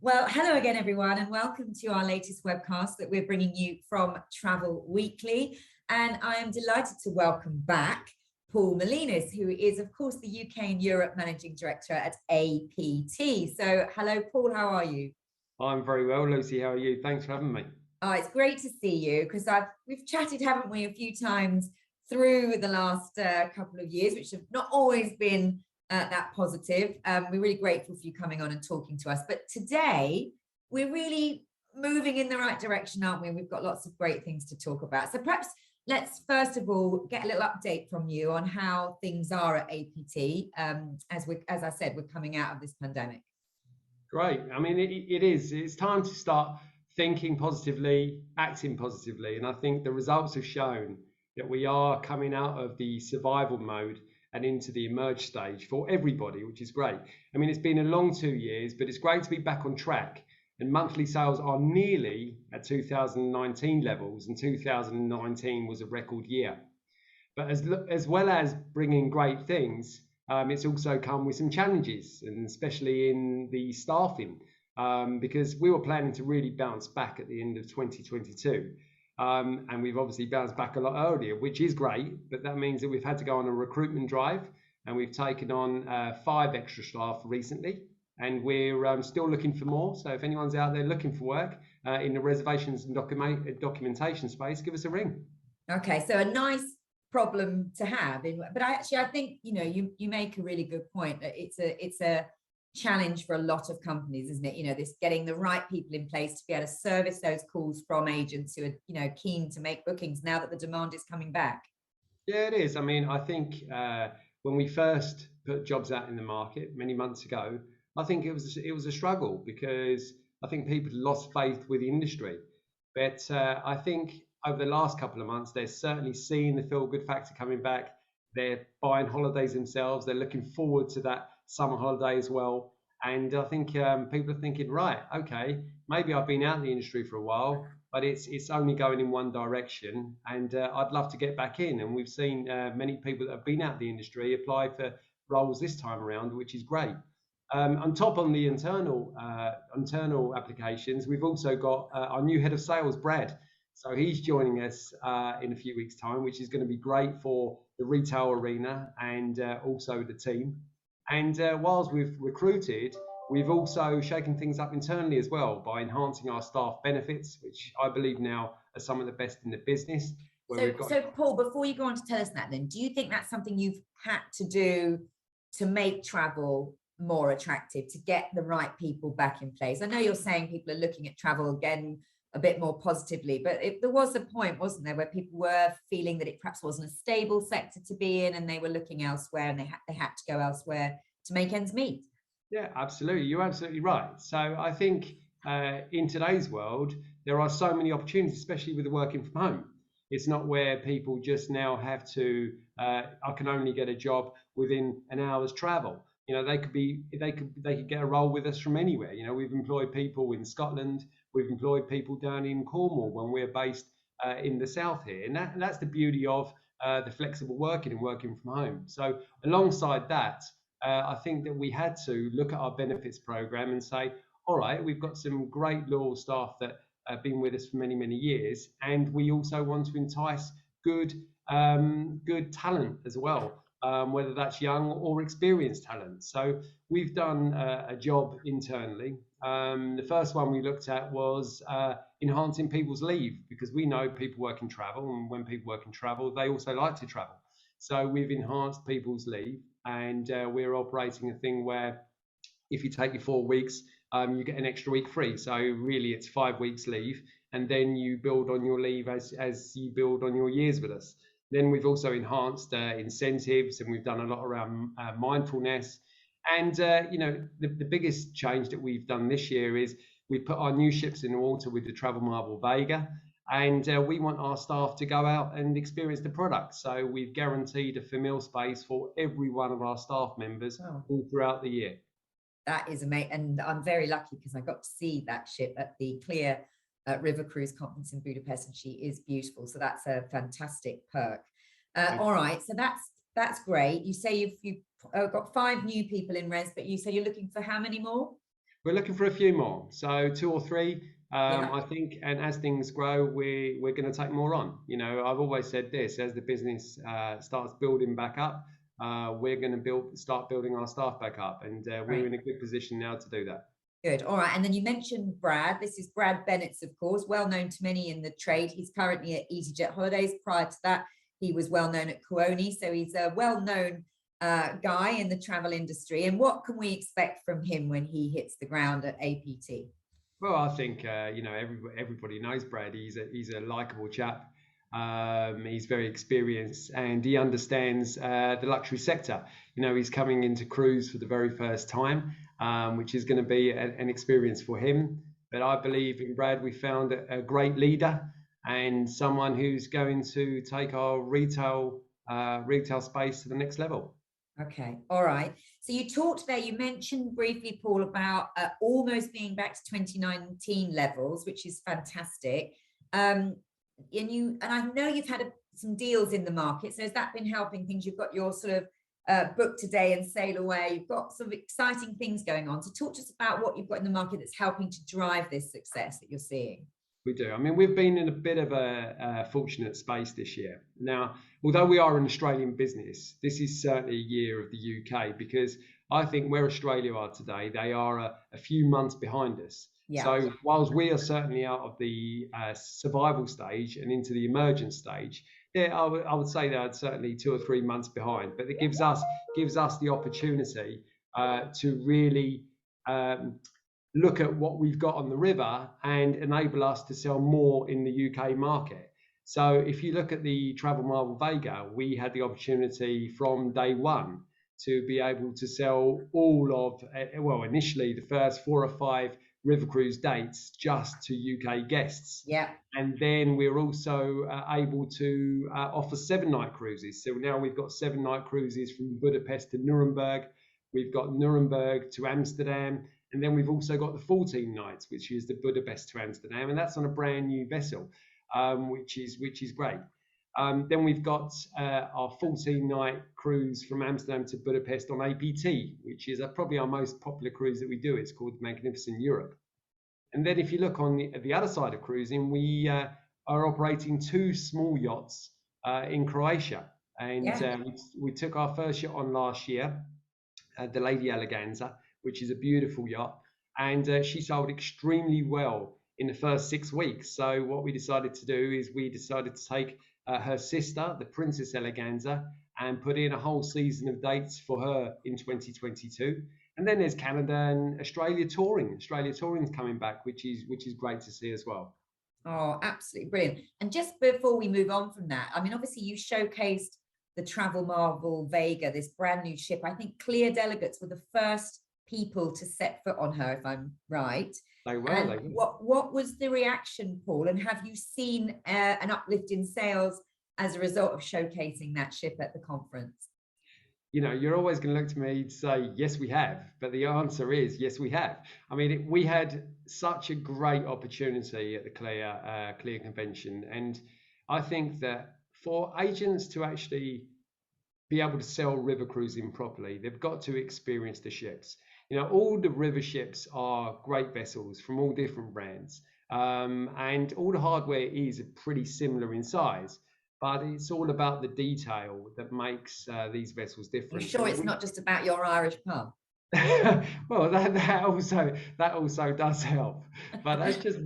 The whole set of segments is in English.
Well, hello again, everyone, and welcome to our latest webcast that we're bringing you from Travel Weekly. And I am delighted to welcome back Paul Molinas, who is, of course, the UK and Europe Managing Director at APT. So, hello, Paul, how are you? I'm very well, Lucy. How are you? Thanks for having me. Oh, it's great to see you because we've chatted, haven't we, a few times through the last couple of years, which have not always been that positive. We're really grateful for you coming on and talking to us. But today, we're really moving in the right direction, aren't we? We've got lots of great things to talk about. So perhaps let's first of all get a little update from you on how things are at APT as I said, we're coming out of this pandemic. Great. I mean, it is. It's time to start thinking positively, acting positively. And I think the results have shown that we are coming out of the survival mode and into the emerge stage for everybody, which is great. I mean, it's been a long 2 years, but it's great to be back on track. And monthly sales are nearly at 2019 levels, and 2019 was a record year. But as well as bringing great things, it's also come with some challenges, and especially in the staffing, because we were planning to really bounce back at the end of 2022. And we've obviously bounced back a lot earlier, which is great, but that means that we've had to go on a recruitment drive, and we've taken on 5 extra staff recently, and we're still looking for more. So if anyone's out there looking for work in the reservations and documentation space, give us a ring. Okay, so a nice problem to have, but I think you make a really good point that it's a challenge for a lot of companies, isn't it? This getting the right people in place to be able to service those calls from agents who are keen to make bookings now that the demand is coming back. Yeah, it is. I mean, I think when we first put jobs out in the market many months ago, I think it was a struggle because I think people lost faith with the industry. But I think over the last couple of months, they're certainly seeing the feel-good factor coming back. They're buying holidays themselves. They're looking forward to that summer holiday as well. And I think people are thinking, right, okay, maybe I've been out in the industry for a while, but it's only going in one direction, and I'd love to get back in. And we've seen many people that have been out of the industry apply for roles this time around, which is great. On top on the internal applications, we've also got our new head of sales, Brad. So he's joining us in a few weeks' time, which is going to be great for the retail arena and also the team. And whilst we've recruited, we've also shaken things up internally as well by enhancing our staff benefits, which I believe now are some of the best in the business. So Paul, before you go on to tell us that, then, do you think that's something you've had to do to make travel more attractive, to get the right people back in place? I know you're saying people are looking at travel again a bit more positively, but there was a point, wasn't there, where people were feeling that it perhaps wasn't a stable sector to be in, and they were looking elsewhere, and they had to go elsewhere to make ends meet. Yeah, absolutely. You're absolutely right. So I think in today's world, there are so many opportunities, especially with the working from home. It's not where people just now have to, I can only get a job within an hour's travel. They could get a role with us from anywhere. We've employed people in Scotland, we've employed people down in Cornwall when we're based in the south here, and that's the beauty of the flexible working and working from home. So alongside that, I think that we had to look at our benefits program and say, all right, we've got some great loyal staff that have been with us for many, many years, and we also want to entice good talent as well. Whether that's young or experienced talent. So we've done a job internally. The first one we looked at was enhancing people's leave, because we know people work in travel, and when people work in travel, they also like to travel. So we've enhanced people's leave, and we're operating a thing where if you take your 4 weeks, you get an extra week free. So really it's 5 weeks leave, and then you build on your leave as you build on your years with us. Then we've also enhanced incentives, and we've done a lot around mindfulness. And the biggest change that we've done this year is we've put our new ships in the water with the Travel Marble Vega, and we want our staff to go out and experience the product. So we've guaranteed a famille space for every one of our staff members all throughout the year. That is amazing, and I'm very lucky because I got to see that ship at the Clear River Cruise Conference in Budapest, and she is beautiful. So that's a fantastic perk. All right, so that's great. You say you've got 5 new people in res, but you say you're looking for how many more? We're looking for a few more, so 2 or 3, Yeah. I think. And as things grow, we're going to take more on. I've always said this: as the business starts building back up, we're going to start building our staff back up, and we're Right. in a good position now to do that. Good. All right. And then you mentioned Brad. This is Brad Bennett's, of course, well known to many in the trade. He's currently at EasyJet Holidays. Prior to that, he was well known at Kuoni. So he's a well-known guy in the travel industry. And what can we expect from him when he hits the ground at APT? Well, I think everybody knows Brad. He's a likable chap. He's very experienced and he understands the luxury sector. He's coming into cruise for the very first time, which is going to be an experience for him. But I believe in Brad, we found a great leader and someone who's going to take our retail space to the next level. Okay. All right. So you talked there, you mentioned briefly, Paul, about almost being back to 2019 levels, which is fantastic. And I know you've had some deals in the market. So has that been helping things? You've got your sort of book today and sail away. You've got some exciting things going on. So talk to us about what you've got in the market that's helping to drive this success that you're seeing. We do. I mean, we've been in a bit of a fortunate space this year. Now, although we are an Australian business, this is certainly a year of the UK because I think where Australia are today, they are a few months behind us. Yeah. So whilst we are certainly out of the survival stage and into the emergence stage, yeah, I would say they're certainly 2 or 3 months behind. But it gives us the opportunity to really look at what we've got on the river and enable us to sell more in the UK market. So if you look at the Travel Marvel Vega, we had the opportunity from day one to be able to sell all of, well, initially the first 4 or 5 river cruise dates just to UK guests. Yeah. And then we're also able to offer 7-night cruises. So now we've got 7-night cruises from Budapest to Nuremberg. We've got Nuremberg to Amsterdam. And then we've also got the 14 nights, which is the Budapest to Amsterdam, and that's on a brand new vessel, which is great. Then we've got our 14-night cruise from Amsterdam to Budapest on APT, which is probably our most popular cruise that we do. It's called the Magnificent Europe. And then if you look on the other side of cruising, we are operating 2 small yachts in Croatia. And we took our first yacht on last year, the Lady Eleganza, which is a beautiful yacht, and she sold extremely well in the first 6 weeks. So what we decided to do is we decided to take her sister, the Princess Eleganza, and put in a whole season of dates for her in 2022. And then there's Canada and Australia touring. Australia touring is coming back, which is great to see as well. Oh, absolutely brilliant. And just before we move on from that, I mean, obviously you showcased the Travel Marvel Vega, this brand new ship. I think Clear Delegates were the first people to set foot on her, if I'm right. They were. And they were. What was the reaction, Paul? And have you seen an uplift in sales as a result of showcasing that ship at the conference? You're always going to look to me to say, yes, we have. But the answer is, yes, we have. I mean, we had such a great opportunity at the Clear convention. And I think that for agents to actually be able to sell river cruising properly, they've got to experience the ships. All the river ships are great vessels from all different brands. And all the hardware is pretty similar in size. But it's all about the detail that makes these vessels different. You're sure it's not just about your Irish pub? Well, that also does help, but that's just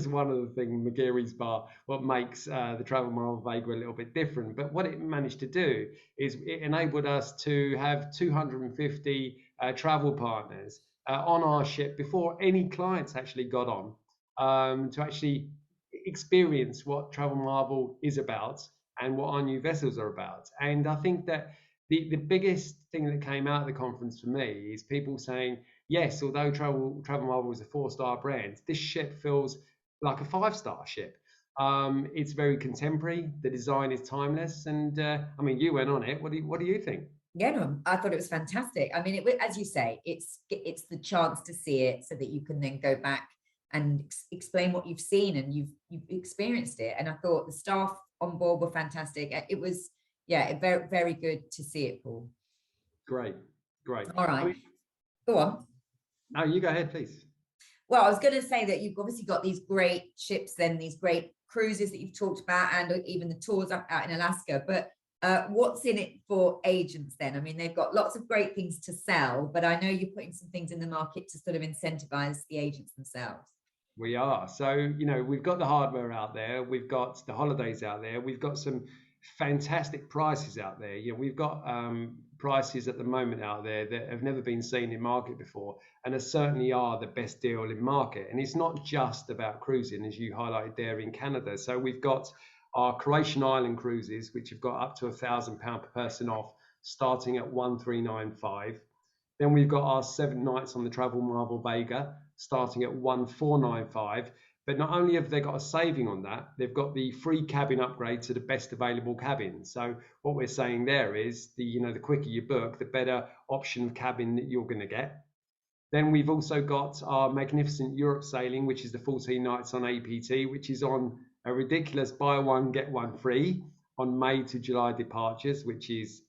one of the things. McGeary's Bar, what makes the Travel Marvel Vega a little bit different. But what it managed to do is it enabled us to have 250 travel partners on our ship before any clients actually got on, to actually experience what Travel Marvel is about and what our new vessels are about. And I think that the biggest thing that came out of the conference for me is people saying, yes, although Travel Marvel is a 4-star brand, this ship feels like a 5-star ship. It's very contemporary. The design is timeless. And I mean, you went on it. What do you think? Yeah, no, I thought it was fantastic. I mean, as you say, it's the chance to see it so that you can then go back and explain what you've seen and you've experienced it. And I thought the staff on board were fantastic. It was, very, very good to see it, Paul. Great. All right. Go on. No, you go ahead, please. Well, I was going to say that you've obviously got these great ships, then these great cruises that you've talked about, and even the tours up out in Alaska. But what's in it for agents then? I mean, they've got lots of great things to sell, but I know you're putting some things in the market to sort of incentivize the agents themselves. We are. So, we've got the hardware out there, we've got the holidays out there, we've got some fantastic prices out there. We've got prices at the moment out there that have never been seen in market before, and are certainly are the best deal in market. And it's not just about cruising, as you highlighted there in Canada. So we've got our Croatian island cruises, which have got up to £1,000 per person off, starting at 1,395. Then we've got our 7 nights on the Travel Marvel Vega, starting at 1,495. But not only have they got a saving on that, they've got the free cabin upgrade to the best available cabin. So what we're saying there is the quicker you book, the better option of cabin that you're going to get. Then we've also got our magnificent Europe sailing, which is the 14 nights on APT, which is on a ridiculous buy one get one free on May to July departures, which is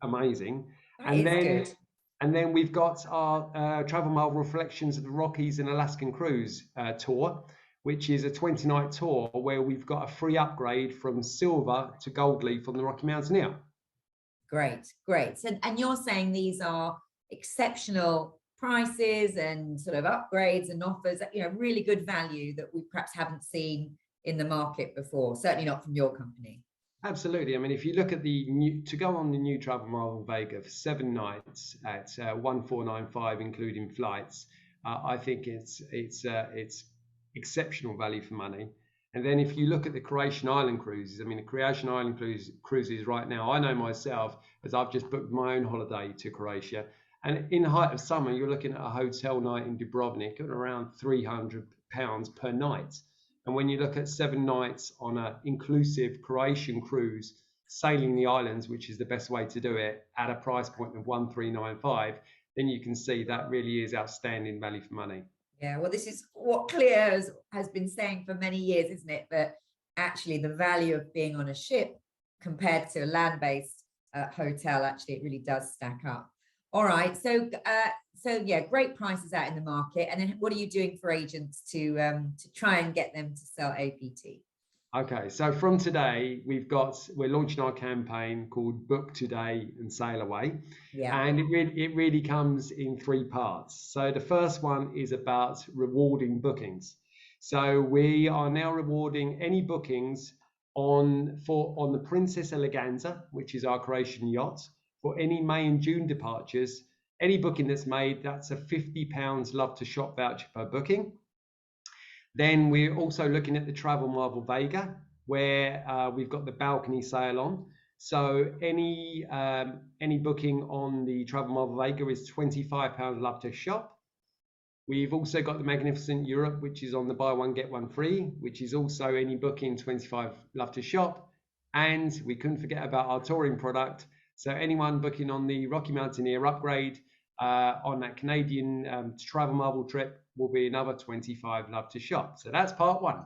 amazing. That is good. And then we've got our Travel Marvel Reflections of the Rockies and Alaskan Cruise tour, which is a 20-night tour where we've got a free upgrade from silver to gold leaf on the Rocky Mountaineer. Great, great. So, and you're saying these are exceptional prices and sort of upgrades and offers, really good value that we perhaps haven't seen in the market before, certainly not from your company. Absolutely. I mean, if you look at to go on the new Travel Marvel Vega for 7 nights at 1,495, including flights, I think it's exceptional value for money. And then if you look at the Croatian Island cruises, I mean, the Croatian Island cruises right now, I know myself, as I've just booked my own holiday to Croatia. And in the height of summer, you're looking at a hotel night in Dubrovnik at around £300 per night. And when you look at 7 nights on an inclusive Croatian cruise, sailing the islands, which is the best way to do it, at a price point of 1,395, then you can see that really is outstanding value for money. Yeah, well, this is what Clear has been saying for many years, isn't it? But actually, the value of being on a ship compared to a land-based hotel, actually, it really does stack up. All right, so yeah, great prices out in the market. And then what are you doing for agents to try and get them to sell APT? Okay, so from today, we're launching our campaign called Book Today and Sail Away. Yeah. And it really comes in 3 parts. So the first one is about rewarding bookings. So we are now rewarding any bookings on the Princess Eleganza, which is our Croatian yacht, for any May and June departures. Any booking that's made, that's a £50 Love to Shop voucher per booking. Then we're also looking at the Travel Marvel Vega, where we've got the balcony sail on. So any booking on the Travel Marvel Vega is £25 Love to Shop. We've also got the Magnificent Europe, which is on the buy one get one free, which is also any booking £25 Love to Shop. And we couldn't forget about our touring product. So anyone booking on the Rocky Mountaineer upgrade on that Canadian Travel Marvel trip will be another £25 Love to Shop. So that's part 1.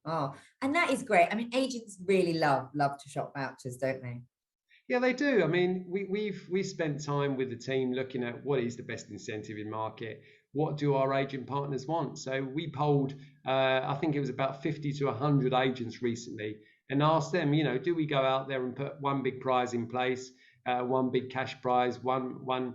Oh, and that is great. I mean, agents really love to shop vouchers, don't they? Yeah, they do. I mean, we've spent time with the team looking at what is the best incentive in market. What do our agent partners want? So we polled, I think it was about 50 to 100 agents recently, and asked them, do we go out there and put one big prize in place, one big cash prize, one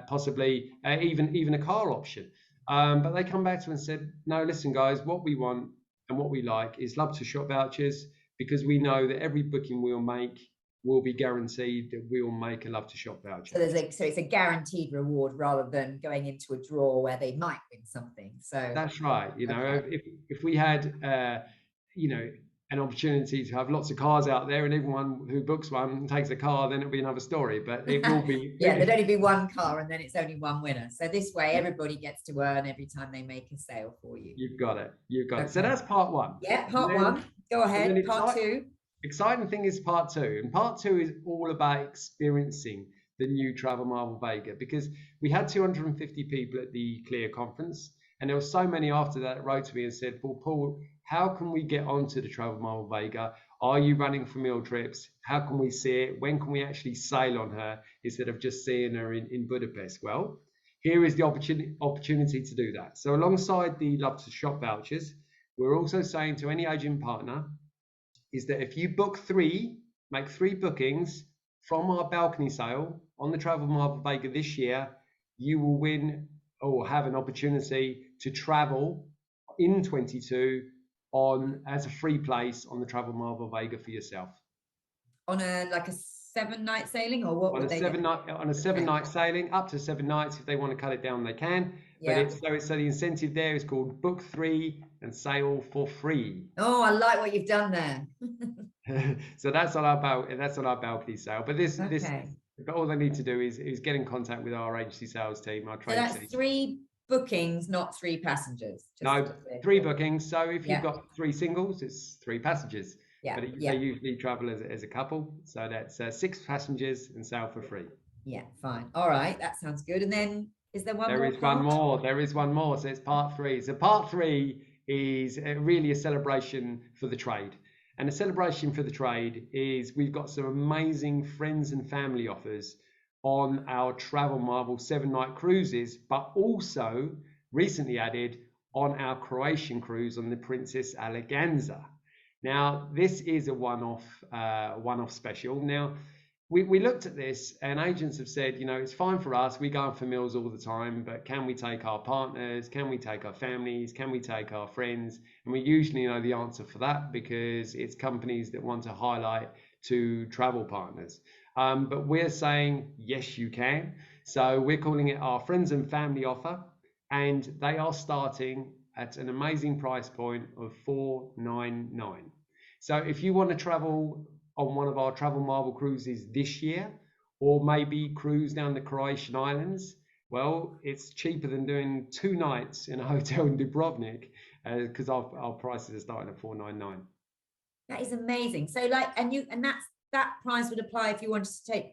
possibly even a car option? But they come back to us and said, no, listen, guys, what we want and what we like is Love to Shop vouchers, because we know that every booking we'll make will be guaranteed that we'll make a Love to Shop voucher. So it's a guaranteed reward rather than going into a draw where they might win something. So that's right. If we had an opportunity to have lots of cars out there and everyone who books one takes a car, then it'll be another story. But it will be there'd only be one car and then it's only one winner. So this way everybody gets to earn every time they make a sale for you. You've got it. So that's part 1. Yeah, part 1. Go ahead. Part 2. Exciting thing is part 2, and part 2 is all about experiencing the new Travel Marvel Vega, because we had 250 people at the Clear conference, and there were so many after that wrote to me and said, well, Paul, how can we get onto the Travel Marvel Vega? Are you running for meal trips? How can we see it? When can we actually sail on her instead of just seeing her in Budapest? Well, here is the opportunity to do that. So alongside the Love to Shop vouchers, we're also saying to any agent partner is that if you make three bookings from our balcony sale on the Travel Marvel Vega this year, you will win or have an opportunity to travel in 22 as a free place on the Travel Marvel Vega for yourself. On a 7-night sailing, or what would they get? On a 7-night sailing, up to 7 nights. If they want to cut it down, they can. Yeah. But so the incentive there is called book 3 and sail for free. Oh, I like what you've done there. So that's on our balcony sale. But but all they need to do is get in contact with our agency sales team, our trade team. So that's 3 bookings, not 3 passengers. No, 3 bookings. So if you've got 3 singles, it's 3 passengers. Yeah. But they usually travel as a couple. So that's 6 passengers and sail for free. Yeah, fine. All right, that sounds good. And then is there one more? There is one more. So it's part 3. So part 3 is really a celebration for the trade. And a celebration for the trade is we've got some amazing friends and family offers on our Travel Marvel 7-night cruises, but also recently added on our Croatian cruise on the Princess Eleganza. Now, this is a one-off special. Now, we looked at this and agents have said, it's fine for us. We go out for meals all the time, but can we take our partners? Can we take our families? Can we take our friends? And we usually know the answer for that because it's companies that want to highlight to travel partners. But we're saying, yes, you can. So we're calling it our friends and family offer. And they are starting at an amazing price point of $499. So if you want to travel on one of our Travel Marvel cruises this year, or maybe cruise down the Croatian islands, well, it's cheaper than doing 2 nights in a hotel in Dubrovnik because our prices are starting at $499. That is amazing. So that price would apply if you wanted to take,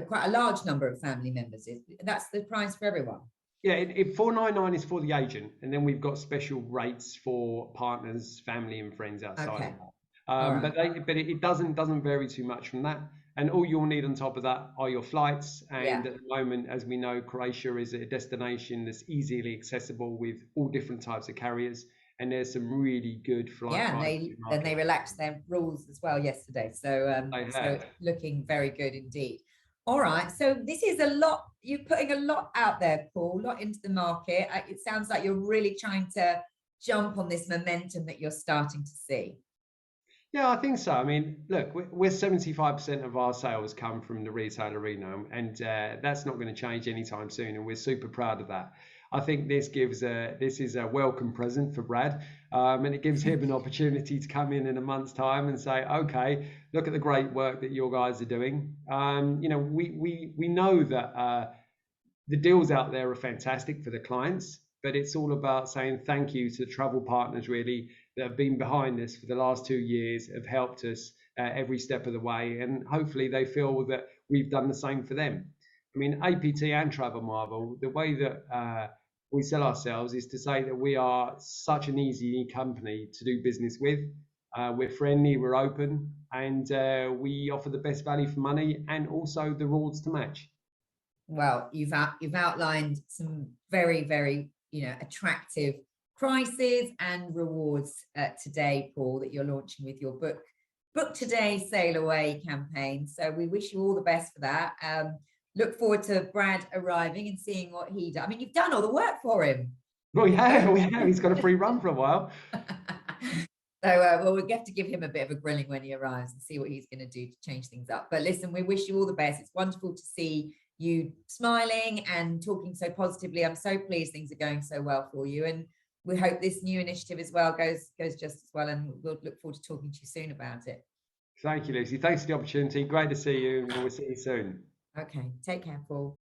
quite a large number of family members. That's the price for everyone. Yeah, $499 is for the agent, and then we've got special rates for partners, family, and friends outside of that. But it doesn't vary too much from that. And all you'll need on top of that are your flights. And at the moment, as we know, Croatia is a destination that's easily accessible with all different types of carriers. And there's some really good flight. Yeah, and they relaxed their rules as well yesterday. So, so looking very good indeed. All right, so this is a lot. You're putting a lot out there, Paul, a lot into the market. It sounds like you're really trying to jump on this momentum that you're starting to see. Yeah, I think so. I mean, look, we're 75% of our sales come from the retail arena, and that's not going to change anytime soon. And we're super proud of that. I think this is a welcome present for Brad, and it gives him an opportunity to come in a month's time and say, okay, look at the great work that your guys are doing. We know that the deals out there are fantastic for the clients, but it's all about saying thank you to the travel partners really that have been behind us for the last 2 years, have helped us every step of the way, and hopefully they feel that we've done the same for them. I mean, APT and Travel Marvel, the way that we sell ourselves is to say that we are such an easy company to do business with. We're friendly, we're open, and we offer the best value for money and also the rewards to match. Well, you've outlined some very, very attractive prices and rewards today, Paul, that you're launching with your Book Today, Sail Away campaign. So we wish you all the best for that. Look forward to Brad arriving and seeing what he does. I mean, you've done all the work for him. Well, yeah, he's got a free run for a while. So we'll have to give him a bit of a grilling when he arrives and see what he's going to do to change things up. But listen, we wish you all the best. It's wonderful to see you smiling and talking so positively. I'm so pleased things are going so well for you. And we hope this new initiative as well goes just as well. And we'll look forward to talking to you soon about it. Thank you, Lucy. Thanks for the opportunity. Great to see you. And we'll see you soon. Okay. Take care, Paul.